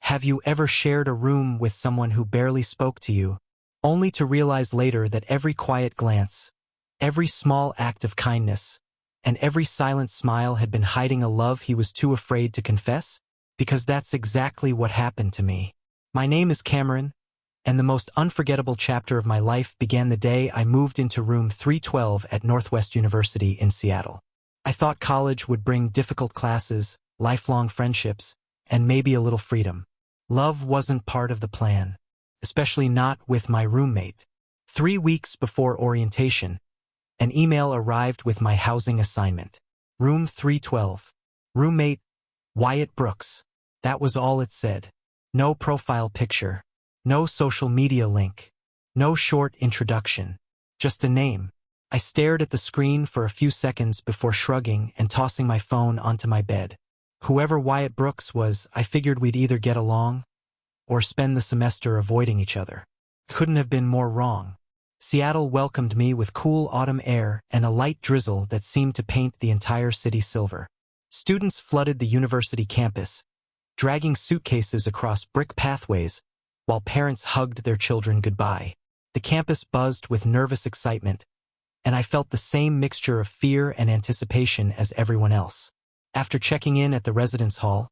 Have you ever shared a room with someone who barely spoke to you, only to realize later that every quiet glance, every small act of kindness, and every silent smile had been hiding a love he was too afraid to confess? Because that's exactly what happened to me. My name is Cameron, and the most unforgettable chapter of my life began the day I moved into room 312 at Northwest University in Seattle. I thought college would bring difficult classes, lifelong friendships, and maybe a little freedom. Love wasn't part of the plan, especially not with my roommate. 3 weeks before orientation, an email arrived with my housing assignment. Room 312. Roommate, Wyatt Brooks. That was all it said. No profile picture. No social media link. No short introduction. Just a name. I stared at the screen for a few seconds before shrugging and tossing my phone onto my bed. Whoever Wyatt Brooks was, I figured we'd either get along or spend the semester avoiding each other. Couldn't have been more wrong. Seattle welcomed me with cool autumn air and a light drizzle that seemed to paint the entire city silver. Students flooded the university campus, dragging suitcases across brick pathways while parents hugged their children goodbye. The campus buzzed with nervous excitement, and I felt the same mixture of fear and anticipation as everyone else. After checking in at the residence hall,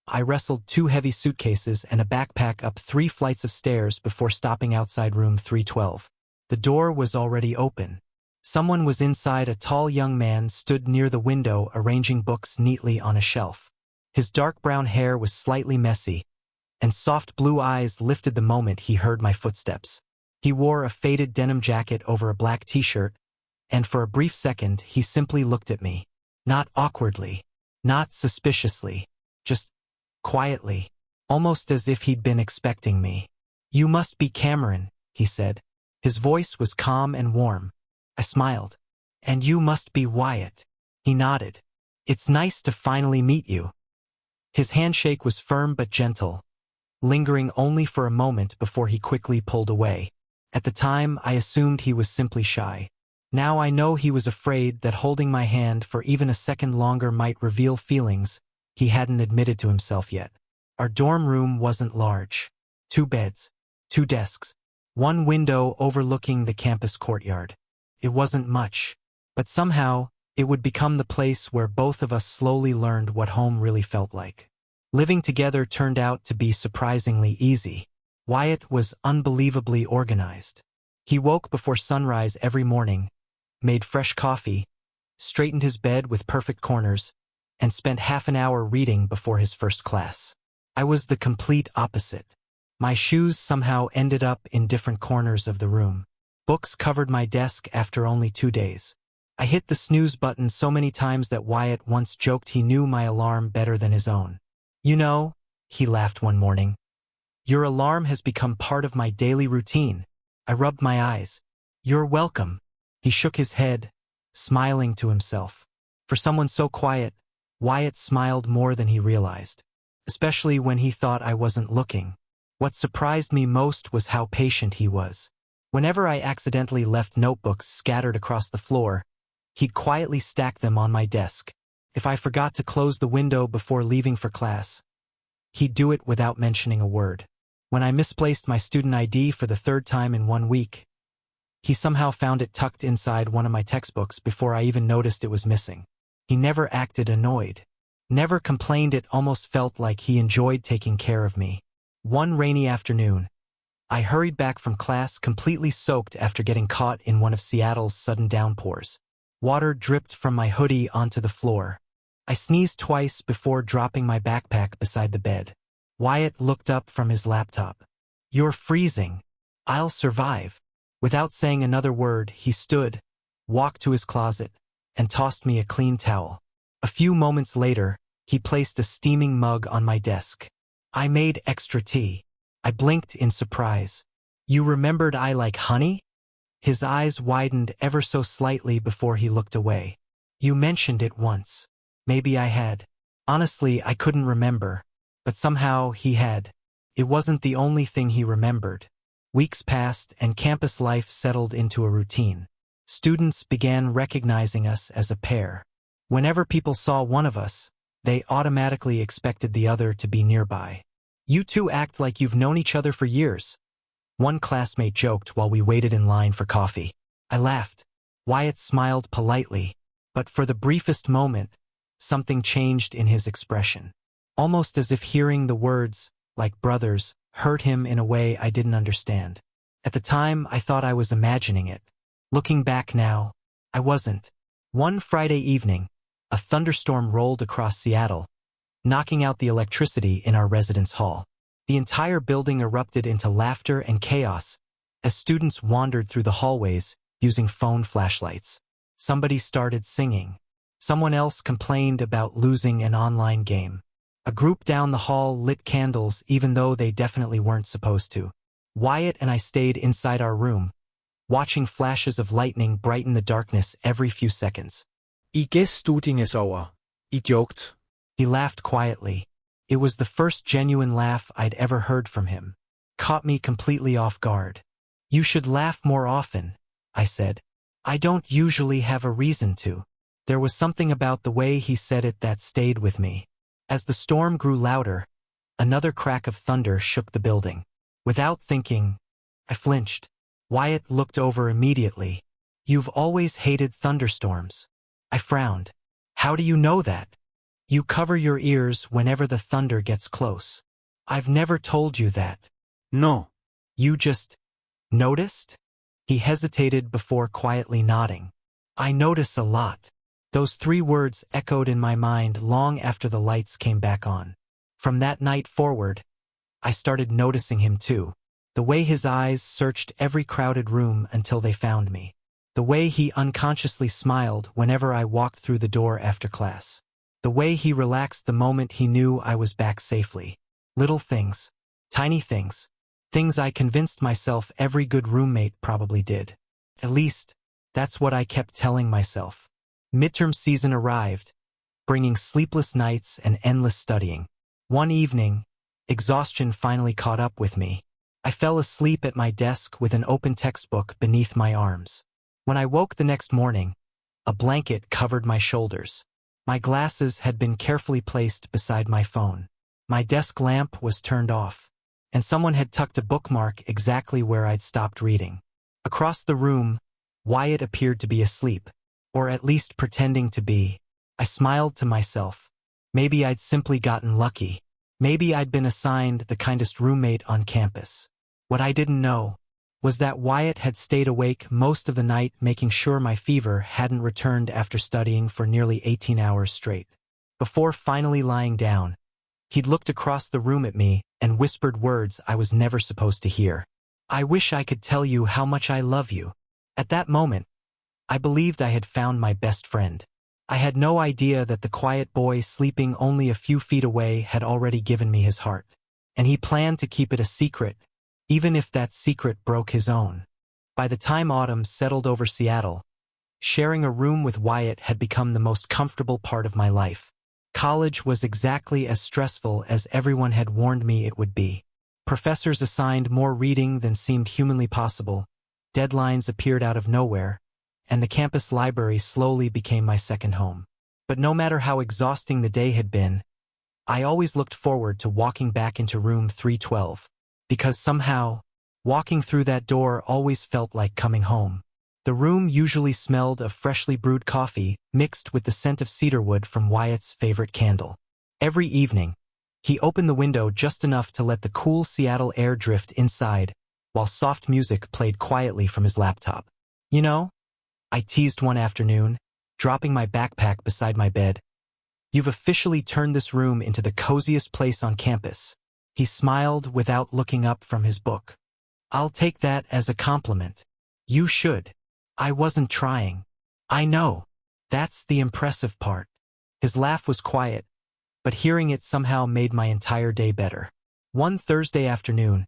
I wrestled 2 heavy suitcases and a backpack up 3 flights of stairs before stopping outside room 312. The door was already open. Someone was inside. A tall young man stood near the window arranging books neatly on a shelf. His dark brown hair was slightly messy, and soft blue eyes lifted the moment he heard my footsteps. He wore a faded denim jacket over a black t-shirt, and for a brief second he simply looked at me. Not awkwardly, not suspiciously, just quietly, almost as if he'd been expecting me. "You must be Cameron," he said. His voice was calm and warm. I smiled. "And you must be Wyatt." He nodded. "It's nice to finally meet you." His handshake was firm but gentle, lingering only for a moment before he quickly pulled away. At the time, I assumed he was simply shy. Now I know he was afraid that holding my hand for even a second longer might reveal feelings he hadn't admitted to himself yet. Our dorm room wasn't large. 2 beds, 2 desks, 1 window overlooking the campus courtyard. It wasn't much, but somehow it would become the place where both of us slowly learned what home really felt like. Living together turned out to be surprisingly easy. Wyatt was unbelievably organized. He woke before sunrise every morning, made fresh coffee, straightened his bed with perfect corners, and spent half an hour reading before his first class. I was the complete opposite. My shoes somehow ended up in different corners of the room. Books covered my desk after only 2 days. I hit the snooze button so many times that Wyatt once joked he knew my alarm better than his own. "You know," he laughed one morning, "your alarm has become part of my daily routine." I rubbed my eyes. "You're welcome." He shook his head, smiling to himself. For someone so quiet, Wyatt smiled more than he realized, especially when he thought I wasn't looking. What surprised me most was how patient he was. Whenever I accidentally left notebooks scattered across the floor, he'd quietly stack them on my desk. If I forgot to close the window before leaving for class, he'd do it without mentioning a word. When I misplaced my student ID for the 3rd time in 1 week, he somehow found it tucked inside one of my textbooks before I even noticed it was missing. He never acted annoyed, never complained. It almost felt like he enjoyed taking care of me. One rainy afternoon, I hurried back from class completely soaked after getting caught in one of Seattle's sudden downpours. Water dripped from my hoodie onto the floor. I sneezed twice before dropping my backpack beside the bed. Wyatt looked up from his laptop. "You're freezing." "I'll survive." Without saying another word, he stood, walked to his closet, and tossed me a clean towel. A few moments later, he placed a steaming mug on my desk. "I made extra tea." I blinked in surprise. "You remembered I like honey?" His eyes widened ever so slightly before he looked away. "You mentioned it once." Maybe I had. Honestly, I couldn't remember, but somehow he had. It wasn't the only thing he remembered. Weeks passed and campus life settled into a routine. Students began recognizing us as a pair. Whenever people saw one of us, they automatically expected the other to be nearby. You two act like you've known each other for years. One classmate joked while we waited in line for coffee. I laughed. Wyatt smiled politely, but for the briefest moment, something changed in his expression. Almost as if hearing the words, like brothers, hurt him in a way I didn't understand. At the time, I thought I was imagining it. Looking back now, I wasn't. One Friday evening, a thunderstorm rolled across Seattle, knocking out the electricity in our residence hall. The entire building erupted into laughter and chaos as students wandered through the hallways using phone flashlights. Somebody started singing. Someone else complained about losing an online game. A group down the hall lit candles even though they definitely weren't supposed to. Wyatt and I stayed inside our room, watching flashes of lightning brighten the darkness every few seconds. I gæst studinges over. I joked. He laughed quietly. It was the first genuine laugh I'd ever heard from him. Caught me completely off guard. You should laugh more often, I said. I don't usually have a reason to. There was something about the way he said it that stayed with me. As the storm grew louder, another crack of thunder shook the building. Without thinking, I flinched. Wyatt looked over immediately. You've always hated thunderstorms. I frowned. How do you know that? You cover your ears whenever the thunder gets close. I've never told you that. No. You just noticed? He hesitated before quietly nodding. I notice a lot. Those 3 words echoed in my mind long after the lights came back on. From that night forward, I started noticing him too. The way his eyes searched every crowded room until they found me. The way he unconsciously smiled whenever I walked through the door after class. The way he relaxed the moment he knew I was back safely. Little things. Tiny things. Things I convinced myself every good roommate probably did. At least, that's what I kept telling myself. Midterm season arrived, bringing sleepless nights and endless studying. One evening, exhaustion finally caught up with me. I fell asleep at my desk with an open textbook beneath my arms. When I woke the next morning, a blanket covered my shoulders. My glasses had been carefully placed beside my phone. My desk lamp was turned off, and someone had tucked a bookmark exactly where I'd stopped reading. Across the room, Wyatt appeared to be asleep, or at least pretending to be. I smiled to myself. Maybe I'd simply gotten lucky. Maybe I'd been assigned the kindest roommate on campus. What I didn't know was that Wyatt had stayed awake most of the night making sure my fever hadn't returned after studying for nearly 18 hours straight. Before finally lying down, he'd looked across the room at me and whispered words I was never supposed to hear. I wish I could tell you how much I love you. At that moment, I believed I had found my best friend. I had no idea that the quiet boy sleeping only a few feet away had already given me his heart. And he planned to keep it a secret, even if that secret broke his own. By the time autumn settled over Seattle, sharing a room with Wyatt had become the most comfortable part of my life. College was exactly as stressful as everyone had warned me it would be. Professors assigned more reading than seemed humanly possible, deadlines appeared out of nowhere, and the campus library slowly became my second home. But no matter how exhausting the day had been, I always looked forward to walking back into room 312, because somehow, walking through that door always felt like coming home. The room usually smelled of freshly brewed coffee mixed with the scent of cedarwood from Wyatt's favorite candle. Every evening, he opened the window just enough to let the cool Seattle air drift inside, while soft music played quietly from his laptop. You know, I teased one afternoon, dropping my backpack beside my bed. You've officially turned this room into the coziest place on campus. He smiled without looking up from his book. I'll take that as a compliment. You should. I wasn't trying. I know. That's the impressive part. His laugh was quiet, but hearing it somehow made my entire day better. One Thursday afternoon,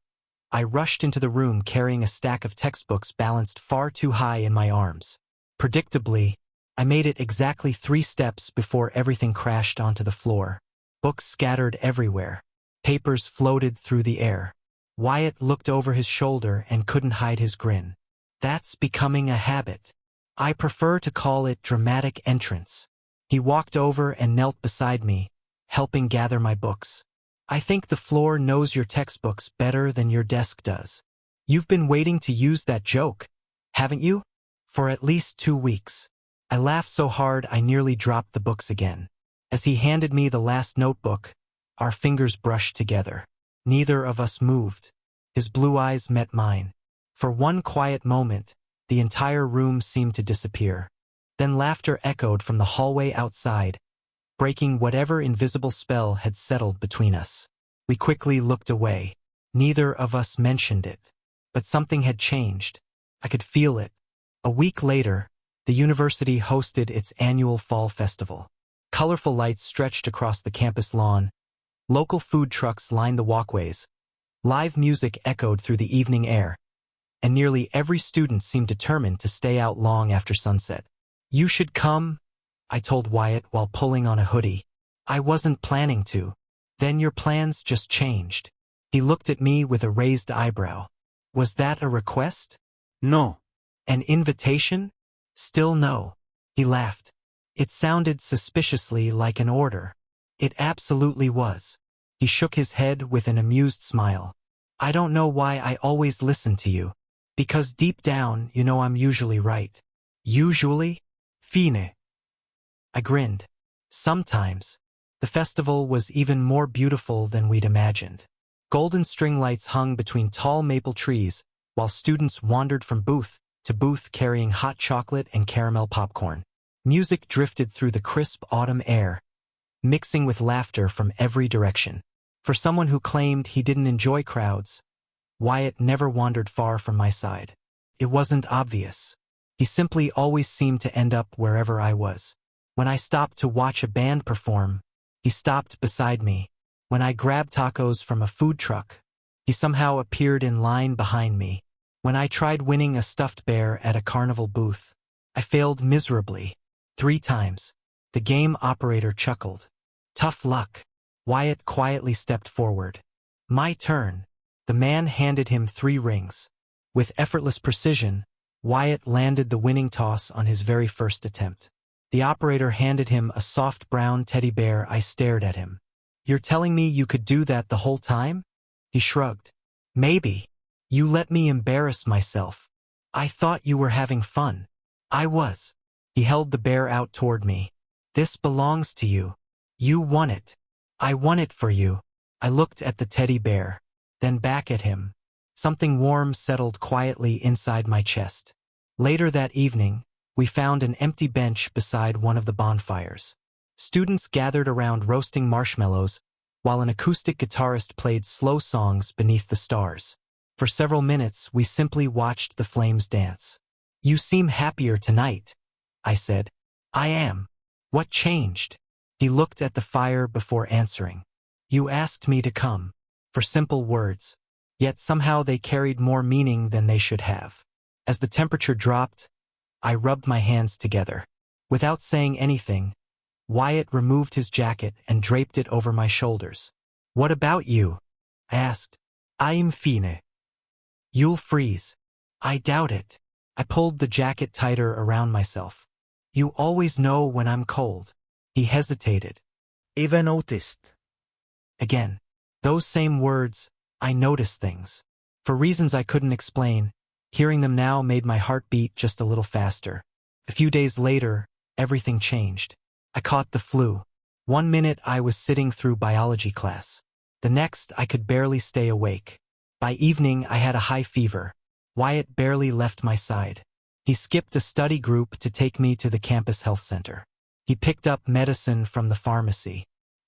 I rushed into the room carrying a stack of textbooks balanced far too high in my arms. Predictably, I made it exactly 3 steps before everything crashed onto the floor. Books scattered everywhere. Papers floated through the air. Wyatt looked over his shoulder and couldn't hide his grin. That's becoming a habit. I prefer to call it dramatic entrance. He walked over and knelt beside me, helping gather my books. I think the floor knows your textbooks better than your desk does. You've been waiting to use that joke, haven't you? For at least 2 weeks. I laughed so hard I nearly dropped the books again. As he handed me the last notebook, our fingers brushed together. Neither of us moved. His blue eyes met mine. For one quiet moment, the entire room seemed to disappear. Then laughter echoed from the hallway outside, breaking whatever invisible spell had settled between us. We quickly looked away. Neither of us mentioned it. But something had changed. I could feel it. A week later, the university hosted its annual fall festival. Colorful lights stretched across the campus lawn. Local food trucks lined the walkways. Live music echoed through the evening air. And nearly every student seemed determined to stay out long after sunset. You should come, I told Wyatt while pulling on a hoodie. I wasn't planning to. Then your plans just changed. He looked at me with a raised eyebrow. Was that a request? No. An invitation? Still no. He laughed. It sounded suspiciously like an order. It absolutely was. He shook his head with an amused smile. I don't know why I always listen to you. Because deep down, you know I'm usually right. Usually? Fine. I grinned. Sometimes. The festival was even more beautiful than we'd imagined. Golden string lights hung between tall maple trees, while students wandered from booth to booth carrying hot chocolate and caramel popcorn. Music drifted through the crisp autumn air, mixing with laughter from every direction. For someone who claimed he didn't enjoy crowds, Wyatt never wandered far from my side. It wasn't obvious. He simply always seemed to end up wherever I was. When I stopped to watch a band perform, he stopped beside me. When I grabbed tacos from a food truck, he somehow appeared in line behind me. When I tried winning a stuffed bear at a carnival booth, I failed miserably. 3 times. The game operator chuckled. Tough luck. Wyatt quietly stepped forward. My turn. The man handed him 3 rings. With effortless precision, Wyatt landed the winning toss on his very first attempt. The operator handed him a soft brown teddy bear. I stared at him. You're telling me you could do that the whole time? He shrugged. Maybe. You let me embarrass myself. I thought you were having fun. I was. He held the bear out toward me. This belongs to you. You won it. I won it for you. I looked at the teddy bear, then back at him. Something warm settled quietly inside my chest. Later that evening, we found an empty bench beside one of the bonfires. Students gathered around roasting marshmallows, while an acoustic guitarist played slow songs beneath the stars. For several minutes, we simply watched the flames dance. You seem happier tonight, I said. I am. What changed? He looked at the fire before answering. You asked me to come. For simple words. Yet somehow they carried more meaning than they should have. As the temperature dropped, I rubbed my hands together. Without saying anything, Wyatt removed his jacket and draped it over my shoulders. What about you? I asked. I'm fine. You'll freeze. I doubt it. I pulled the jacket tighter around myself. You always know when I'm cold. He hesitated. Eva noticed. Again. Those same words, I noticed things. For reasons I couldn't explain, hearing them now made my heart beat just a little faster. A few days later, everything changed. I caught the flu. 1 minute I was sitting through biology class. The next I could barely stay awake. By evening I had a high fever. Wyatt barely left my side. He skipped a study group to take me to the campus health center. He picked up medicine from the pharmacy.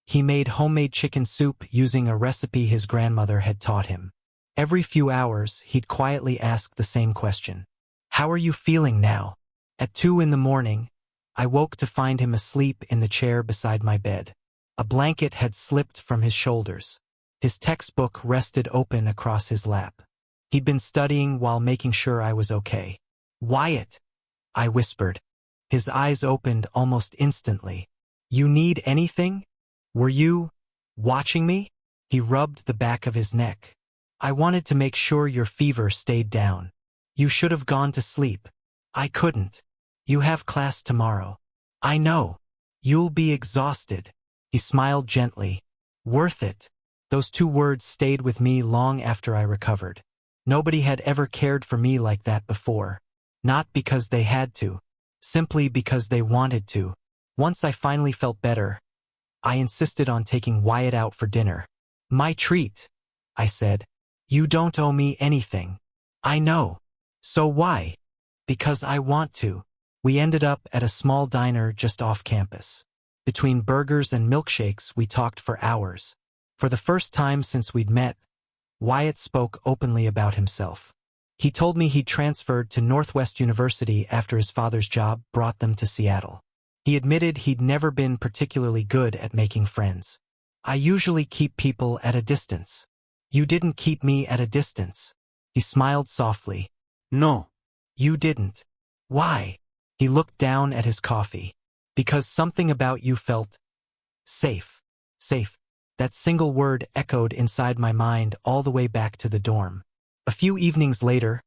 He made homemade chicken soup using a recipe his grandmother had taught him. Every few hours he'd quietly ask the same question. How are you feeling now? At 2 in the morning, I woke to find him asleep in the chair beside my bed. A blanket had slipped from his shoulders. His textbook rested open across his lap. He'd been studying while making sure I was okay. Wyatt, I whispered. His eyes opened almost instantly. You need anything? Were you watching me? He rubbed the back of his neck. I wanted to make sure your fever stayed down. You should have gone to sleep. I couldn't. You have class tomorrow. I know. You'll be exhausted. He smiled gently. Worth it. Those 2 words stayed with me long after I recovered. Nobody had ever cared for me like that before. Not because they had to, simply because they wanted to. Once I finally felt better, I insisted on taking Wyatt out for dinner. My treat, I said. You don't owe me anything. I know. So why? Because I want to. We ended up at a small diner just off campus. Between burgers and milkshakes, we talked for hours. For the first time since we'd met, Wyatt spoke openly about himself. He told me he'd transferred to Northwest University after his father's job brought them to Seattle. He admitted he'd never been particularly good at making friends. I usually keep people at a distance. You didn't keep me at a distance. He smiled softly. No. You didn't. Why? He looked down at his coffee. Because something about you felt safe. Safe. That single word echoed inside my mind all the way back to the dorm. A few evenings later,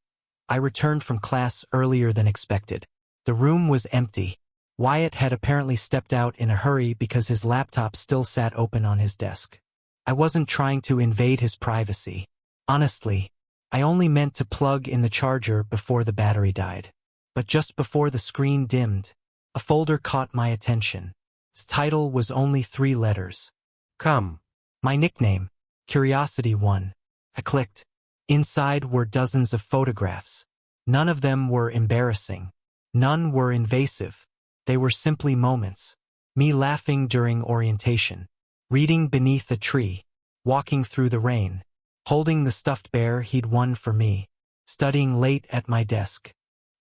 I returned from class earlier than expected. The room was empty. Wyatt had apparently stepped out in a hurry because his laptop still sat open on his desk. I wasn't trying to invade his privacy. Honestly, I only meant to plug in the charger before the battery died. But just before the screen dimmed, a folder caught my attention. Its title was only 3 letters. Come. My nickname, Curiosity 1. I clicked. Inside were dozens of photographs. None of them were embarrassing. None were invasive. They were simply moments. Me laughing during orientation, reading beneath a tree, walking through the rain, holding the stuffed bear he'd won for me, studying late at my desk,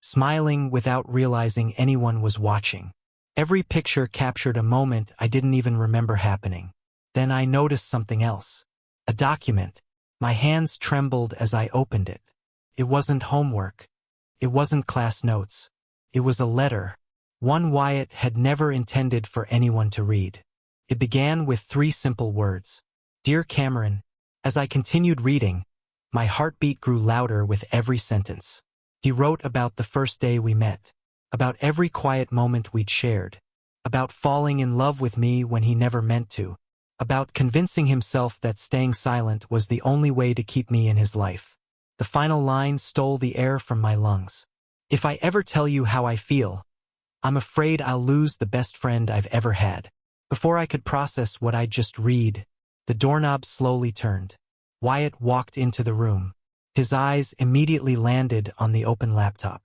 smiling without realizing anyone was watching. Every picture captured a moment I didn't even remember happening. Then I noticed something else. A document. My hands trembled as I opened it. It wasn't homework. It wasn't class notes. It was a letter. One Wyatt had never intended for anyone to read. It began with 3 simple words. Dear Cameron, as I continued reading, my heartbeat grew louder with every sentence. He wrote about the first day we met, about every quiet moment we'd shared, about falling in love with me when he never meant to, about convincing himself that staying silent was the only way to keep me in his life. The final line stole the air from my lungs. If I ever tell you how I feel, I'm afraid I'll lose the best friend I've ever had. Before I could process what I'd just read, the doorknob slowly turned. Wyatt walked into the room. His eyes immediately landed on the open laptop,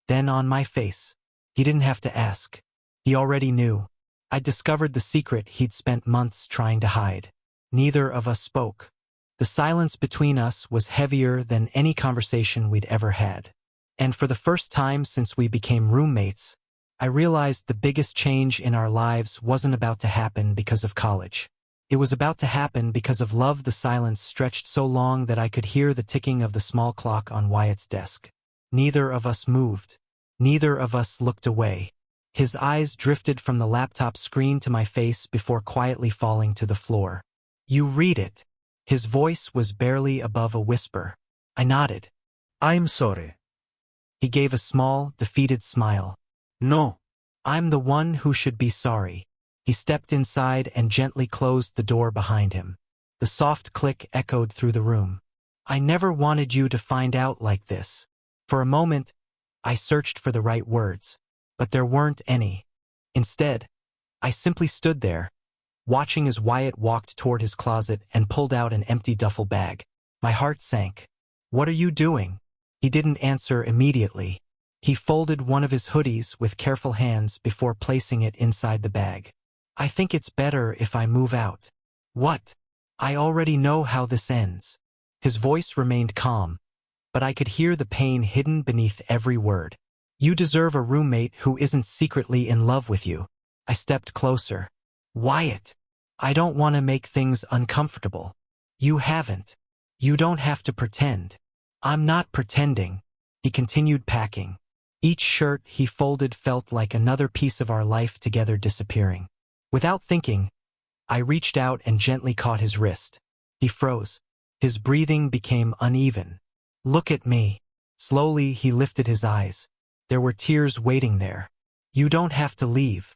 then on my face. He didn't have to ask. He already knew. I'd discovered the secret he'd spent months trying to hide. Neither of us spoke. The silence between us was heavier than any conversation we'd ever had. And for the first time since we became roommates, I realized the biggest change in our lives wasn't about to happen because of college. It was about to happen because of love. The silence stretched so long that I could hear the ticking of the small clock on Wyatt's desk. Neither of us moved. Neither of us looked away. His eyes drifted from the laptop screen to my face before quietly falling to the floor. You read it. His voice was barely above a whisper. I nodded. I'm sorry. He gave a small, defeated smile. No. I'm the one who should be sorry. He stepped inside and gently closed the door behind him. The soft click echoed through the room. I never wanted you to find out like this. For a moment, I searched for the right words, but there weren't any. Instead, I simply stood there, watching as Wyatt walked toward his closet and pulled out an empty duffel bag. My heart sank. What are you doing? He didn't answer immediately. He folded one of his hoodies with careful hands before placing it inside the bag. I think it's better if I move out. What? I already know how this ends. His voice remained calm, but I could hear the pain hidden beneath every word. You deserve a roommate who isn't secretly in love with you. I stepped closer. Wyatt, I don't want to make things uncomfortable. You haven't. You don't have to pretend. I'm not pretending. He continued packing. Each shirt he folded felt like another piece of our life together disappearing. Without thinking, I reached out and gently caught his wrist. He froze. His breathing became uneven. Look at me. Slowly he lifted his eyes. There were tears waiting there. You don't have to leave.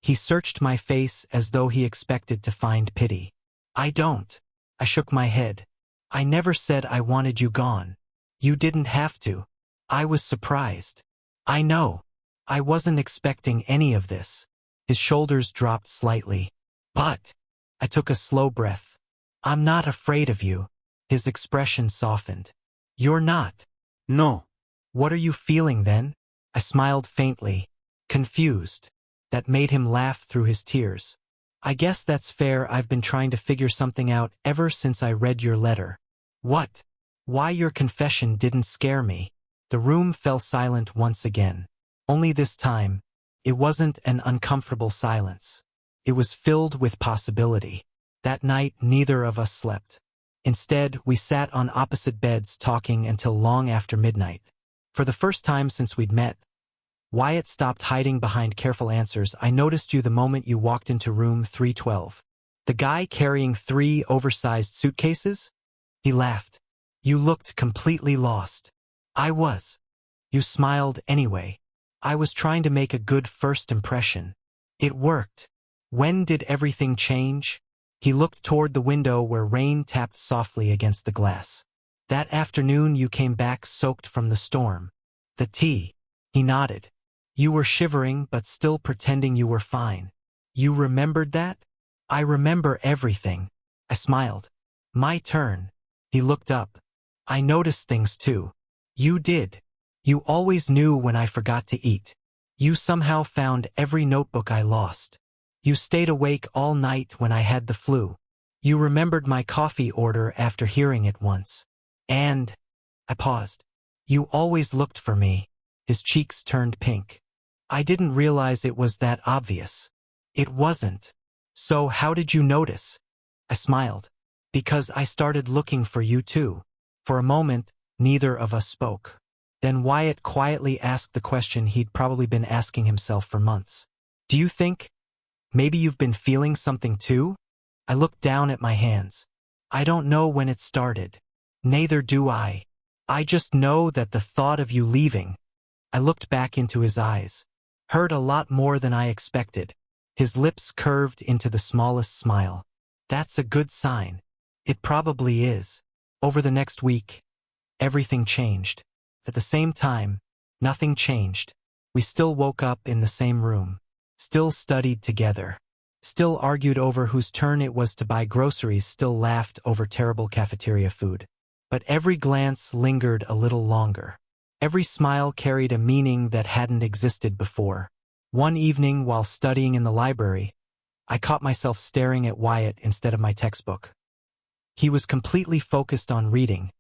He searched my face as though he expected to find pity. I don't. I shook my head. I never said I wanted you gone. You didn't have to. I was surprised. I know. I wasn't expecting any of this. His shoulders dropped slightly. But I took a slow breath. I'm not afraid of you. His expression softened. You're not. No. What are you feeling then? I smiled faintly, confused. That made him laugh through his tears. I guess that's fair. I've been trying to figure something out ever since I read your letter. What? Why your confession didn't scare me. The room fell silent once again. Only this time, it wasn't an uncomfortable silence. It was filled with possibility. That night, neither of us slept. Instead, we sat on opposite beds talking until long after midnight. For the first time since we'd met, Wyatt stopped hiding behind careful answers. I noticed you the moment you walked into room 312. The guy carrying 3 oversized suitcases? He laughed. You looked completely lost. I was. You smiled anyway. I was trying to make a good first impression. It worked. When did everything change? He looked toward the window where rain tapped softly against the glass. That afternoon you came back soaked from the storm. The tea. He nodded. You were shivering but still pretending you were fine. You remembered that? I remember everything. I smiled. My turn. He looked up. I noticed things too. You did. You always knew when I forgot to eat. You somehow found every notebook I lost. You stayed awake all night when I had the flu. You remembered my coffee order after hearing it once. And, I paused. You always looked for me. His cheeks turned pink. I didn't realize it was that obvious. It wasn't. So how did you notice? I smiled. Because I started looking for you too. For a moment, neither of us spoke. Then Wyatt quietly asked the question he'd probably been asking himself for months. Do you think maybe you've been feeling something too? I looked down at my hands. I don't know when it started. Neither do I. I just know that the thought of you leaving. I looked back into his eyes. Hurt a lot more than I expected. His lips curved into the smallest smile. That's a good sign. It probably is. Over the next week, everything changed. At the same time, nothing changed. We still woke up in the same room. Still studied together. Still argued over whose turn it was to buy groceries. Still laughed over terrible cafeteria food. But every glance lingered a little longer. Every smile carried a meaning that hadn't existed before. One evening while studying in the library, I caught myself staring at Wyatt instead of my textbook. He was completely focused on reading,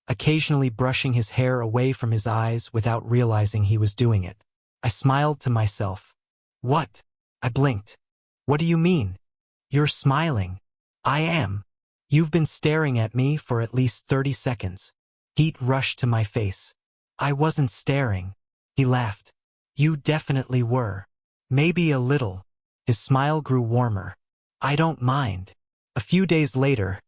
occasionally brushing his hair away from his eyes without realizing he was doing it. I smiled to myself. What? I blinked. What do you mean? You're smiling. I am. You've been staring at me for at least 30 seconds. Heat rushed to my face. I wasn't staring. He laughed. You definitely were. Maybe a little. His smile grew warmer. I don't mind. A few days later,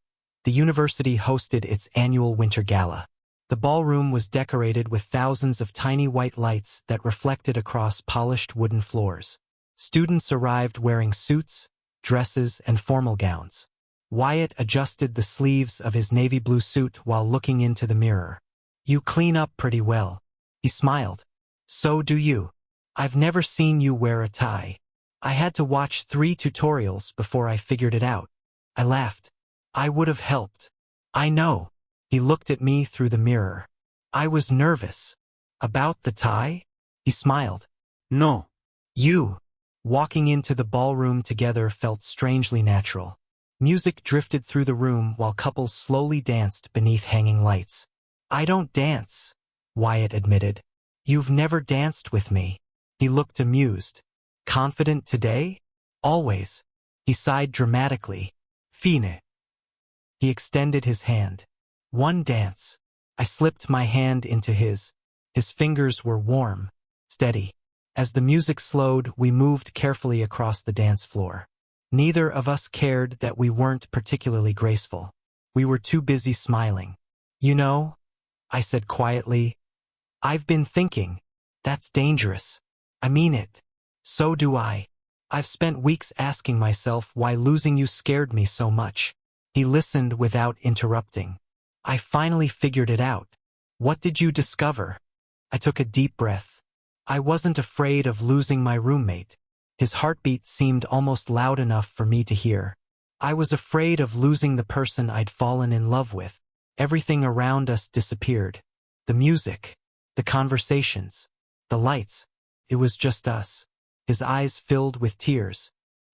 the university hosted its annual winter gala. The ballroom was decorated with thousands of tiny white lights that reflected across polished wooden floors. Students arrived wearing suits, dresses, and formal gowns. Wyatt adjusted the sleeves of his navy blue suit while looking into the mirror. You clean up pretty well. He smiled. So do you. I've never seen you wear a tie. I had to watch 3 tutorials before I figured it out. I laughed. I would have helped. I know. He looked at me through the mirror. I was nervous. About the tie? He smiled. No. You. Walking into the ballroom together felt strangely natural. Music drifted through the room while couples slowly danced beneath hanging lights. I don't dance, Wyatt admitted. You've never danced with me. He looked amused. Confident today? Always. He sighed dramatically. Fine. He extended his hand. One dance. I slipped my hand into his. His fingers were warm, steady. As the music slowed, we moved carefully across the dance floor. Neither of us cared that we weren't particularly graceful. We were too busy smiling. You know, I said quietly, I've been thinking. That's dangerous. I mean it. So do I. I've spent weeks asking myself why losing you scared me so much. He listened without interrupting. I finally figured it out. What did you discover? I took a deep breath. I wasn't afraid of losing my roommate. His heartbeat seemed almost loud enough for me to hear. I was afraid of losing the person I'd fallen in love with. Everything around us disappeared. The music, the conversations, the lights. It was just us. His eyes filled with tears.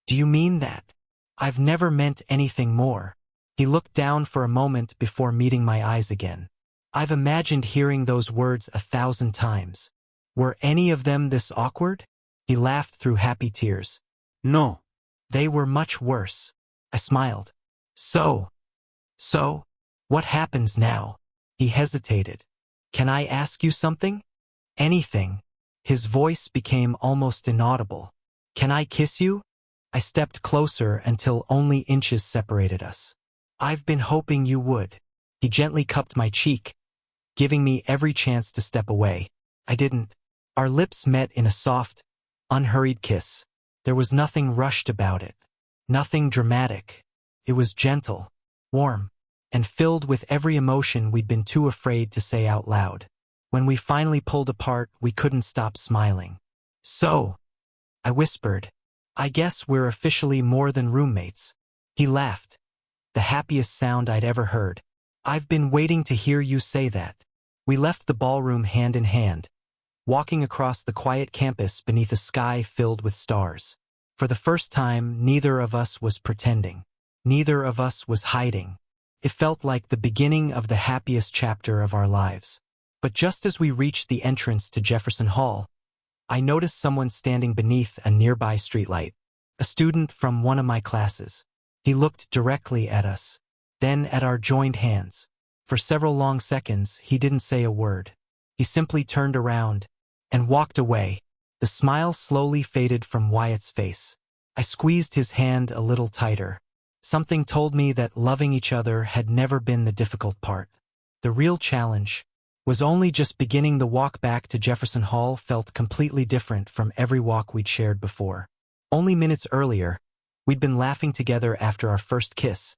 Do you mean that? I've never meant anything more. He looked down for a moment before meeting my eyes again. I've imagined hearing those words 1,000 times. Were any of them this awkward? He laughed through happy tears. No. They were much worse. I smiled. So, what happens now? He hesitated. Can I ask you something? Anything. His voice became almost inaudible. Can I kiss you? I stepped closer until only inches separated us. I've been hoping you would. He gently cupped my cheek, giving me every chance to step away. I didn't. Our lips met in a soft, unhurried kiss. There was nothing rushed about it. Nothing dramatic. It was gentle, warm, and filled with every emotion we'd been too afraid to say out loud. When we finally pulled apart, we couldn't stop smiling. So, I whispered, I guess we're officially more than roommates. He laughed, the happiest sound I'd ever heard. I've been waiting to hear you say that. We left the ballroom hand in hand, walking across the quiet campus beneath a sky filled with stars. For the first time, neither of us was pretending. Neither of us was hiding. It felt like the beginning of the happiest chapter of our lives. But just as we reached the entrance to Jefferson Hall, I noticed someone standing beneath a nearby streetlight, a student from one of my classes. He looked directly at us, then at our joined hands. For several long seconds, he didn't say a word. He simply turned around and walked away. The smile slowly faded from Wyatt's face. I squeezed his hand a little tighter. Something told me that loving each other had never been the difficult part. The real challenge was only just beginning. The walk back to Jefferson Hall felt completely different from every walk we'd shared before. Only minutes earlier, we'd been laughing together after our first kiss,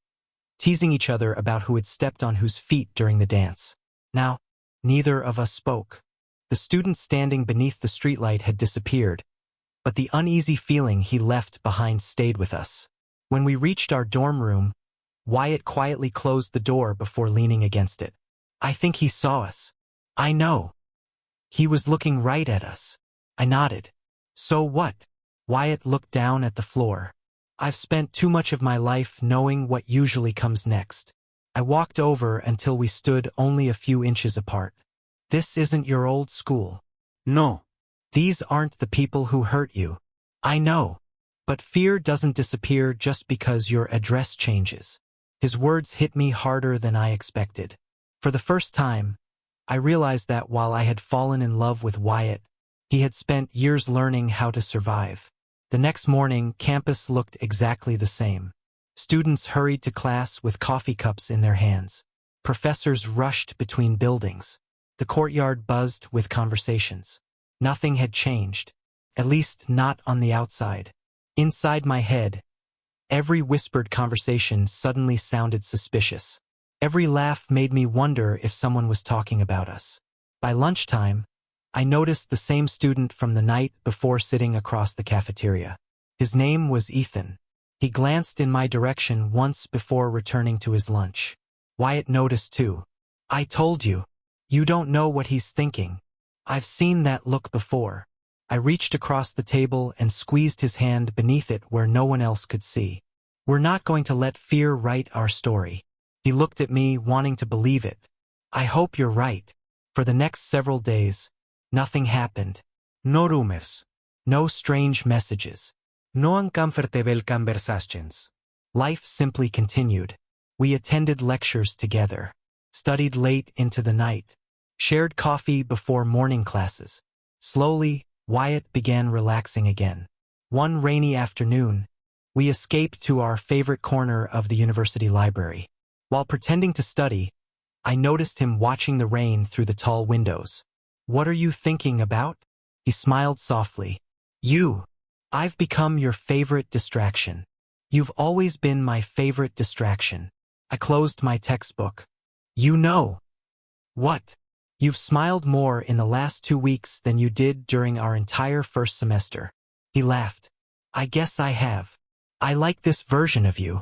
teasing each other about who had stepped on whose feet during the dance. Now, neither of us spoke. The student standing beneath the streetlight had disappeared, but the uneasy feeling he left behind stayed with us. When we reached our dorm room, Wyatt quietly closed the door before leaning against it. I think he saw us. I know. He was looking right at us. I nodded. So what? Wyatt looked down at the floor. I've spent too much of my life knowing what usually comes next. I walked over until we stood only a few inches apart. This isn't your old school. No. These aren't the people who hurt you. I know. But fear doesn't disappear just because your address changes. His words hit me harder than I expected. For the first time, I realized that while I had fallen in love with Wyatt, he had spent years learning how to survive. The next morning, campus looked exactly the same. Students hurried to class with coffee cups in their hands. Professors rushed between buildings. The courtyard buzzed with conversations. Nothing had changed, at least not on the outside. Inside my head, every whispered conversation suddenly sounded suspicious. Every laugh made me wonder if someone was talking about us. By lunchtime, I noticed the same student from the night before sitting across the cafeteria. His name was Ethan. He glanced in my direction once before returning to his lunch. Wyatt noticed too. I told you. You don't know what he's thinking. I've seen that look before. I reached across the table and squeezed his hand beneath it where no one else could see. We're not going to let fear write our story. He looked at me, wanting to believe it. I hope you're right. For the next several days, nothing happened. No rumors. No strange messages. No uncomfortable conversations. Life simply continued. We attended lectures together, studied late into the night, shared coffee before morning classes. Slowly, Wyatt began relaxing again. One rainy afternoon, we escaped to our favorite corner of the university library. While pretending to study, I noticed him watching the rain through the tall windows. What are you thinking about? He smiled softly. You. I've become your favorite distraction. You've always been my favorite distraction. I closed my textbook. You know. What? You've smiled more in the last 2 weeks than you did during our entire first semester. He laughed. I guess I have. I like this version of you.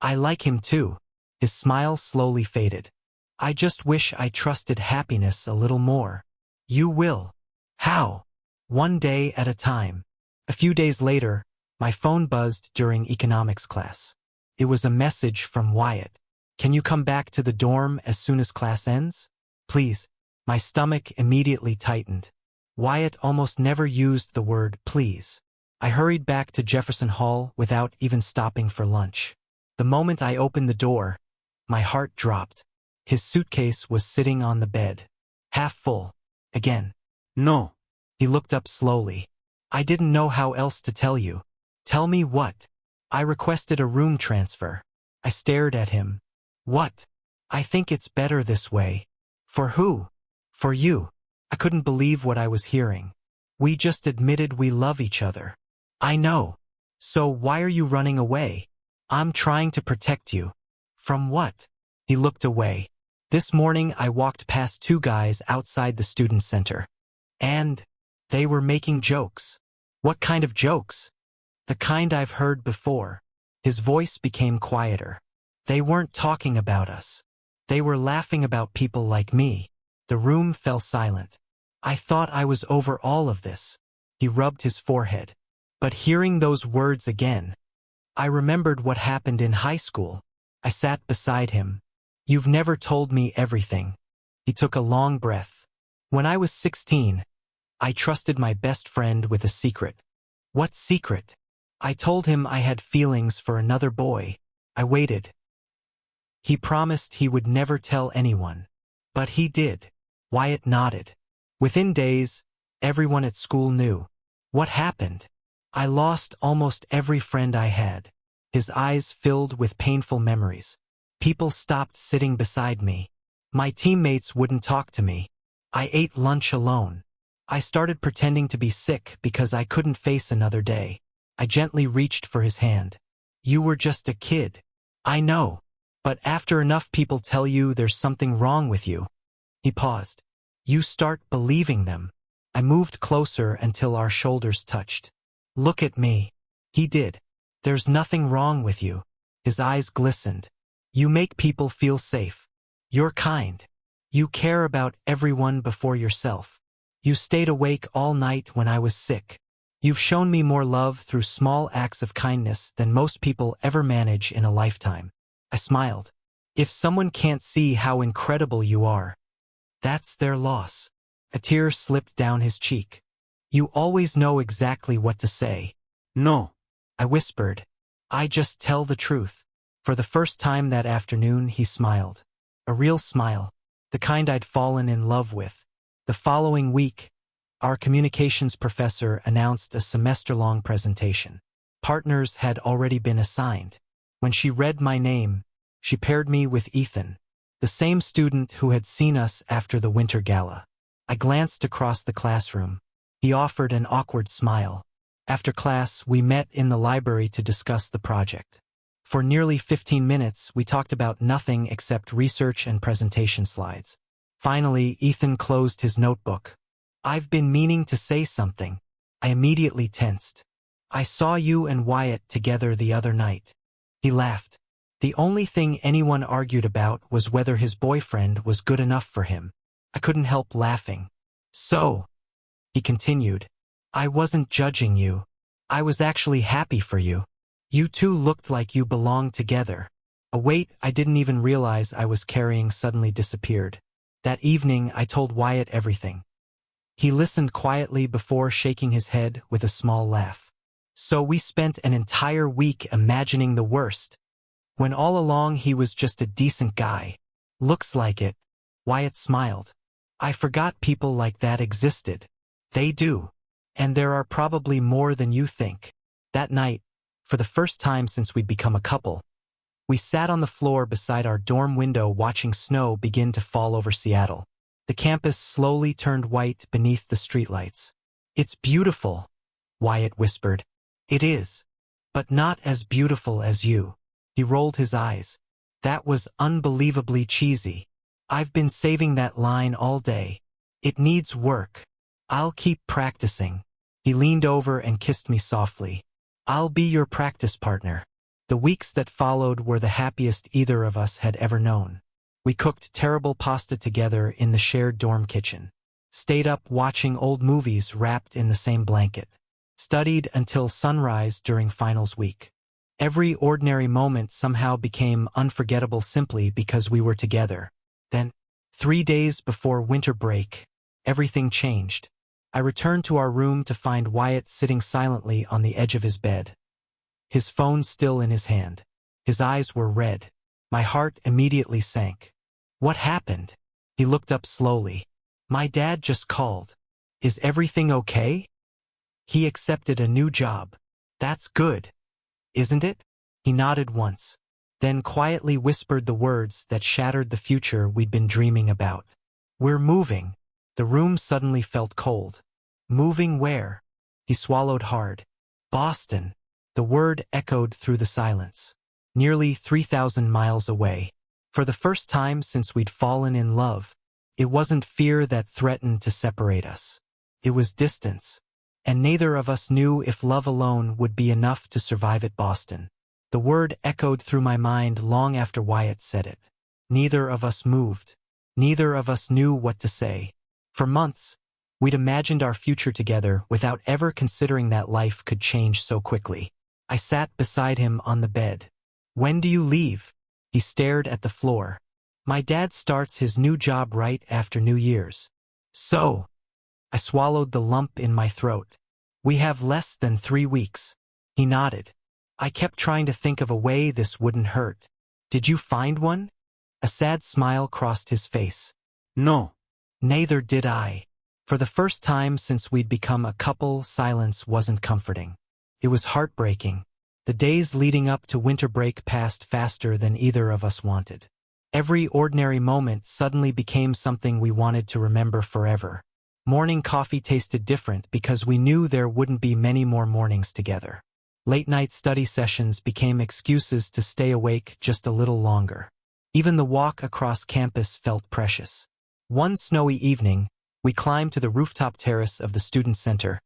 I like him too. His smile slowly faded. I just wish I trusted happiness a little more. You will. How? One day at a time. A few days later, my phone buzzed during economics class. It was a message from Wyatt. Can you come back to the dorm as soon as class ends? Please. My stomach immediately tightened. Wyatt almost never used the word please. I hurried back to Jefferson Hall without even stopping for lunch. The moment I opened the door, my heart dropped. His suitcase was sitting on the bed. Half full. Again. No. He looked up slowly. I didn't know how else to tell you. Tell me what? I requested a room transfer. I stared at him. What? I think it's better this way. For who? For you. I couldn't believe what I was hearing. We just admitted we love each other. I know. So why are you running away? I'm trying to protect you. From what? He looked away. This morning I walked past 2 guys outside the student center. And they were making jokes. What kind of jokes? The kind I've heard before. His voice became quieter. They weren't talking about us. They were laughing about people like me. The room fell silent. I thought I was over all of this. He rubbed his forehead. But hearing those words again, I remembered what happened in high school. I sat beside him. You've never told me everything. He took a long breath. When I was 16, I trusted my best friend with a secret. What secret? I told him I had feelings for another boy. I waited. He promised he would never tell anyone. But he did. Wyatt nodded. Within days, everyone at school knew. What happened? I lost almost every friend I had. His eyes filled with painful memories. People stopped sitting beside me. My teammates wouldn't talk to me. I ate lunch alone. I started pretending to be sick because I couldn't face another day. I gently reached for his hand. You were just a kid. I know. But after enough people tell you there's something wrong with you. He paused. You start believing them. I moved closer until our shoulders touched. Look at me. He did. There's nothing wrong with you. His eyes glistened. You make people feel safe. You're kind. You care about everyone before yourself. You stayed awake all night when I was sick. You've shown me more love through small acts of kindness than most people ever manage in a lifetime. I smiled. If someone can't see how incredible you are, that's their loss. A tear slipped down his cheek. You always know exactly what to say. No. I whispered. I just tell the truth. For the first time that afternoon, he smiled. A real smile. The kind I'd fallen in love with. The following week, our communications professor announced a semester-long presentation. Partners had already been assigned. When she read my name, she paired me with Ethan, the same student who had seen us after the winter gala. I glanced across the classroom. He offered an awkward smile. After class, we met in the library to discuss the project. For nearly 15 minutes, we talked about nothing except research and presentation slides. Finally, Ethan closed his notebook. I've been meaning to say something. I immediately tensed. I saw you and Wyatt together the other night. He laughed. The only thing anyone argued about was whether his boyfriend was good enough for him. I couldn't help laughing. So, he continued, I wasn't judging you. I was actually happy for you. You two looked like you belonged together. A weight I didn't even realize I was carrying suddenly disappeared. That evening, I told Wyatt everything. He listened quietly before shaking his head with a small laugh. So we spent an entire week imagining the worst, when all along he was just a decent guy. Looks like it. Wyatt smiled. I forgot people like that existed. They do. And there are probably more than you think. That night, for the first time since we'd become a couple, we sat on the floor beside our dorm window watching snow begin to fall over Seattle. The campus slowly turned white beneath the streetlights. It's beautiful, Wyatt whispered. It is. But not as beautiful as you. He rolled his eyes. That was unbelievably cheesy. I've been saving that line all day. It needs work. I'll keep practicing. He leaned over and kissed me softly. I'll be your practice partner. The weeks that followed were the happiest either of us had ever known. We cooked terrible pasta together in the shared dorm kitchen. Stayed up watching old movies wrapped in the same blanket. Studied until sunrise during finals week. Every ordinary moment somehow became unforgettable simply because we were together. Then, 3 days before winter break, everything changed. I returned to our room to find Wyatt sitting silently on the edge of his bed. His phone still in his hand. His eyes were red. My heart immediately sank. What happened? He looked up slowly. My dad just called. Is everything okay? He accepted a new job. That's good, isn't it? He nodded once, then quietly whispered the words that shattered the future we'd been dreaming about. We're moving. The room suddenly felt cold. Moving where? He swallowed hard. Boston. The word echoed through the silence. Nearly 3,000 miles away. For the first time since we'd fallen in love, it wasn't fear that threatened to separate us. It was distance. And neither of us knew if love alone would be enough to survive at Boston. The word echoed through my mind long after Wyatt said it. Neither of us moved. Neither of us knew what to say. For months, we'd imagined our future together without ever considering that life could change so quickly. I sat beside him on the bed. When do you leave? He stared at the floor. My dad starts his new job right after New Year's. So, I swallowed the lump in my throat. We have less than 3 weeks. He nodded. I kept trying to think of a way this wouldn't hurt. Did you find one? A sad smile crossed his face. No. Neither did I. For the first time since we'd become a couple, silence wasn't comforting. It was heartbreaking. The days leading up to winter break passed faster than either of us wanted. Every ordinary moment suddenly became something we wanted to remember forever. Morning coffee tasted different because we knew there wouldn't be many more mornings together. Late-night study sessions became excuses to stay awake just a little longer. Even the walk across campus felt precious. One snowy evening, we climbed to the rooftop terrace of the student center,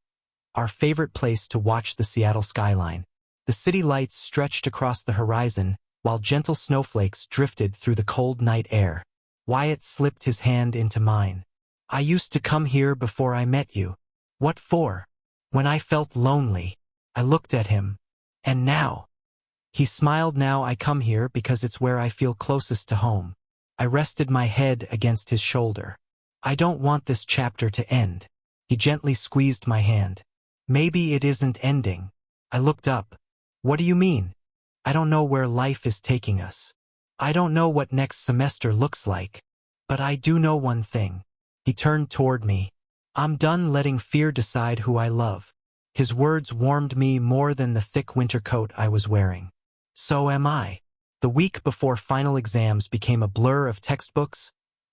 our favorite place to watch the Seattle skyline. The city lights stretched across the horizon, while gentle snowflakes drifted through the cold night air. Wyatt slipped his hand into mine. I used to come here before I met you. What for? When I felt lonely. I looked at him. And now? He smiled. Now I come here because it's where I feel closest to home. I rested my head against his shoulder. I don't want this chapter to end. He gently squeezed my hand. Maybe it isn't ending. I looked up. What do you mean? I don't know where life is taking us. I don't know what next semester looks like. But I do know one thing. He turned toward me. I'm done letting fear decide who I love. His words warmed me more than the thick winter coat I was wearing. So am I. The week before final exams became a blur of textbooks,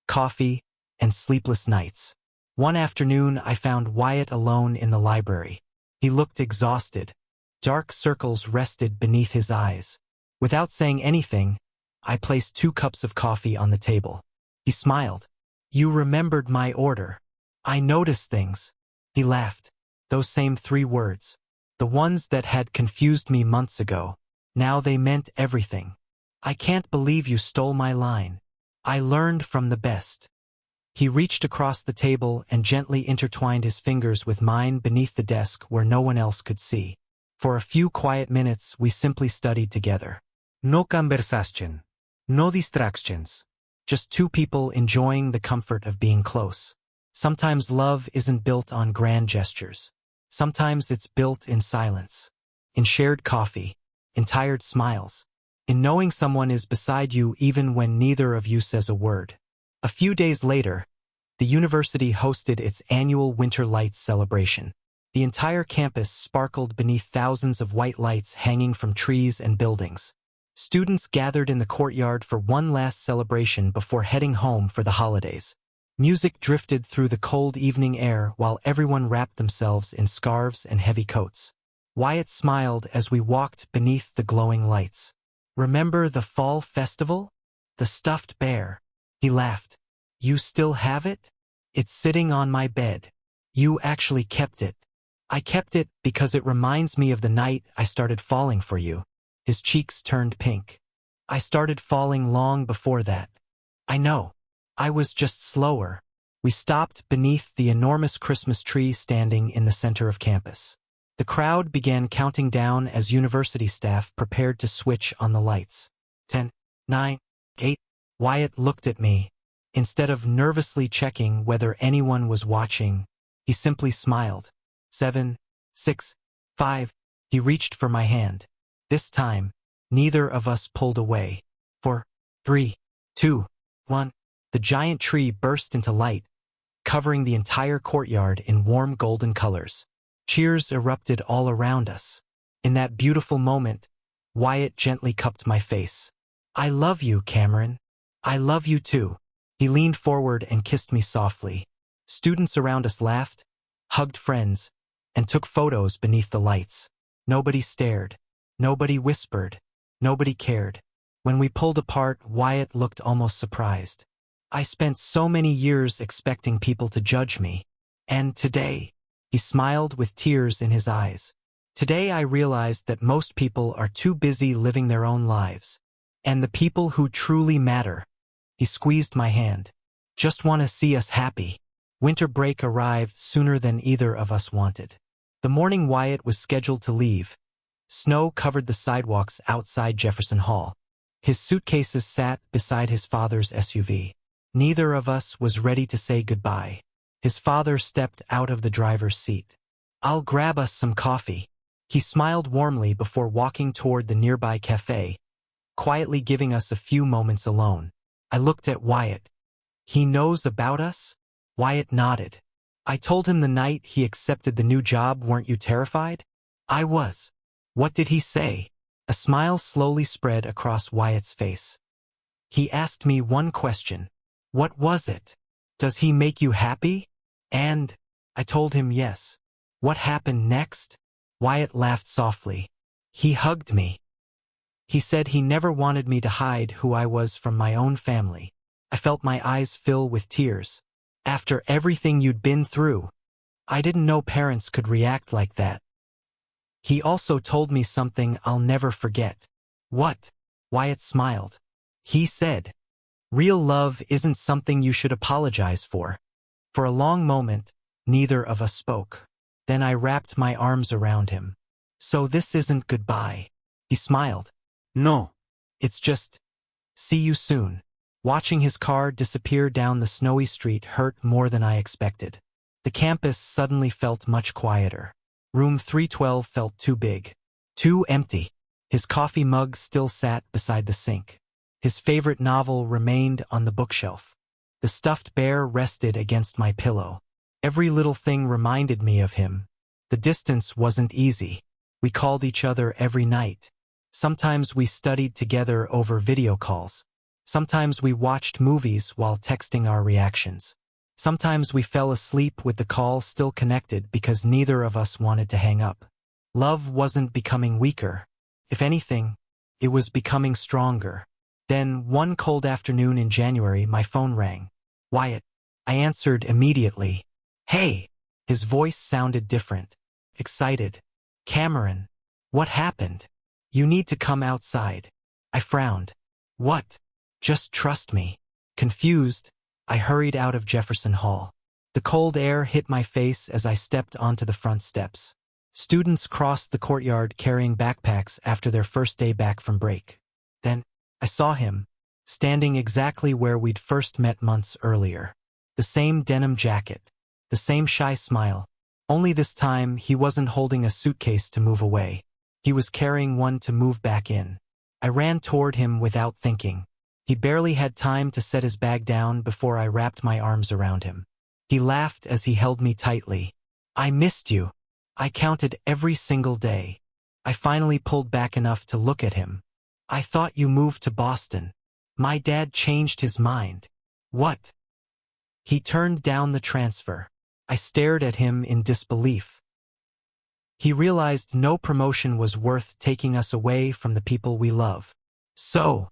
coffee, and sleepless nights. One afternoon, I found Wyatt alone in the library. He looked exhausted. Dark circles rested beneath his eyes. Without saying anything, I placed 2 cups of coffee on the table. He smiled. You remembered my order. I noticed things. He laughed. Those same 3 words. The ones that had confused me months ago. Now they meant everything. I can't believe you stole my line. I learned from the best. He reached across the table and gently intertwined his fingers with mine beneath the desk where no one else could see. For a few quiet minutes, we simply studied together. No conversation. No distractions. Just 2 people enjoying the comfort of being close. Sometimes love isn't built on grand gestures. Sometimes it's built in silence. In shared coffee. In tired smiles. In knowing someone is beside you even when neither of you says a word. A few days later, the university hosted its annual Winter Lights celebration. The entire campus sparkled beneath thousands of white lights hanging from trees and buildings. Students gathered in the courtyard for one last celebration before heading home for the holidays. Music drifted through the cold evening air while everyone wrapped themselves in scarves and heavy coats. Wyatt smiled as we walked beneath the glowing lights. Remember the fall festival? The stuffed bear. He laughed. You still have it? It's sitting on my bed. You actually kept it. I kept it because it reminds me of the night I started falling for you. His cheeks turned pink. I started falling long before that. I know. I was just slower. We stopped beneath the enormous Christmas tree standing in the center of campus. The crowd began counting down as university staff prepared to switch on the lights. 10, 9, 8. Wyatt looked at me. Instead of nervously checking whether anyone was watching, he simply smiled. 7, 6, 5. He reached for my hand. This time, neither of us pulled away. 4, 3, 2, 1. The giant tree burst into light, covering the entire courtyard in warm golden colors. Cheers erupted all around us. In that beautiful moment, Wyatt gently cupped my face. I love you, Cameron. I love you too. He leaned forward and kissed me softly. Students around us laughed, hugged friends, and took photos beneath the lights. Nobody stared. Nobody whispered. Nobody cared. When we pulled apart, Wyatt looked almost surprised. I spent so many years expecting people to judge me. And today, he smiled with tears in his eyes. Today I realized that most people are too busy living their own lives. And the people who truly matter. He squeezed my hand. Just want to see us happy. Winter break arrived sooner than either of us wanted. The morning Wyatt was scheduled to leave. Snow covered the sidewalks outside Jefferson Hall. His suitcases sat beside his father's SUV. Neither of us was ready to say goodbye. His father stepped out of the driver's seat. I'll grab us some coffee. He smiled warmly before walking toward the nearby cafe, quietly giving us a few moments alone. I looked at Wyatt. He knows about us? Wyatt nodded. I told him the night he accepted the new job. Weren't you terrified? I was. What did he say? A smile slowly spread across Wyatt's face. He asked me one question. What was it? Does he make you happy? And I told him yes. What happened next? Wyatt laughed softly. He hugged me. He said he never wanted me to hide who I was from my own family. I felt my eyes fill with tears. After everything you'd been through, I didn't know parents could react like that. He also told me something I'll never forget. What? Wyatt smiled. He said, real love isn't something you should apologize for. For a long moment, neither of us spoke. Then I wrapped my arms around him. So this isn't goodbye. He smiled. No. It's just, see you soon. Watching his car disappear down the snowy street hurt more than I expected. The campus suddenly felt much quieter. Room 312 felt too big. Too empty. His coffee mug still sat beside the sink. His favorite novel remained on the bookshelf. The stuffed bear rested against my pillow. Every little thing reminded me of him. The distance wasn't easy. We called each other every night. Sometimes we studied together over video calls. Sometimes we watched movies while texting our reactions. Sometimes we fell asleep with the call still connected because neither of us wanted to hang up. Love wasn't becoming weaker. If anything, it was becoming stronger. Then, one cold afternoon in January, my phone rang. Wyatt. I answered immediately. Hey! His voice sounded different. Excited. Cameron. What happened? You need to come outside. I frowned. What? Just trust me. Confused, I hurried out of Jefferson Hall. The cold air hit my face as I stepped onto the front steps. Students crossed the courtyard carrying backpacks after their first day back from break. Then, I saw him, standing exactly where we'd first met months earlier. The same denim jacket, the same shy smile. Only this time, he wasn't holding a suitcase to move away. He was carrying one to move back in. I ran toward him without thinking. He barely had time to set his bag down before I wrapped my arms around him. He laughed as he held me tightly. I missed you. I counted every single day. I finally pulled back enough to look at him. I thought you moved to Boston. My dad changed his mind. What? He turned down the transfer. I stared at him in disbelief. He realized no promotion was worth taking us away from the people we love. So,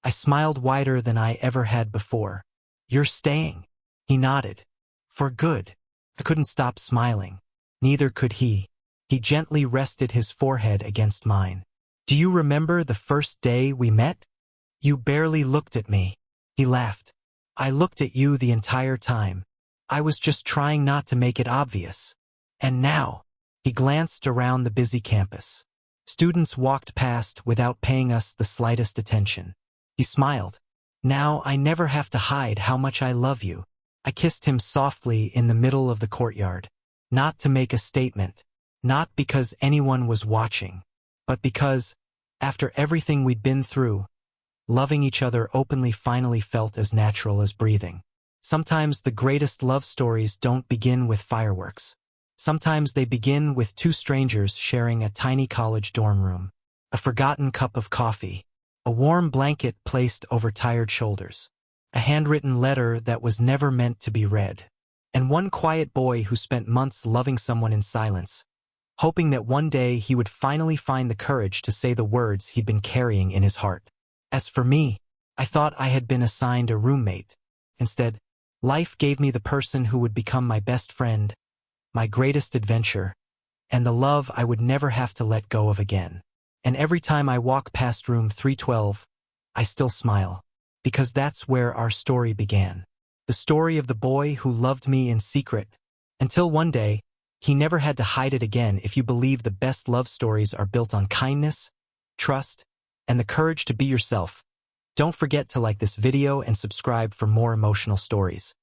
I smiled wider than I ever had before. You're staying. He nodded. For good. I couldn't stop smiling. Neither could he. He gently rested his forehead against mine. Do you remember the first day we met? You barely looked at me. He laughed. I looked at you the entire time. I was just trying not to make it obvious. And now, he glanced around the busy campus. Students walked past without paying us the slightest attention. He smiled. Now I never have to hide how much I love you. I kissed him softly in the middle of the courtyard. Not to make a statement. Not because anyone was watching. But because, after everything we'd been through, loving each other openly finally felt as natural as breathing. Sometimes the greatest love stories don't begin with fireworks. Sometimes they begin with two strangers sharing a tiny college dorm room, a forgotten cup of coffee, a warm blanket placed over tired shoulders, a handwritten letter that was never meant to be read, and one quiet boy who spent months loving someone in silence, hoping that one day he would finally find the courage to say the words he'd been carrying in his heart. As for me, I thought I had been assigned a roommate. Instead, life gave me the person who would become my best friend, my greatest adventure, and the love I would never have to let go of again. And every time I walk past room 312, I still smile, because that's where our story began. The story of the boy who loved me in secret, until one day, he never had to hide it again. If you believe the best love stories are built on kindness, trust, and the courage to be yourself, don't forget to like this video and subscribe for more emotional stories.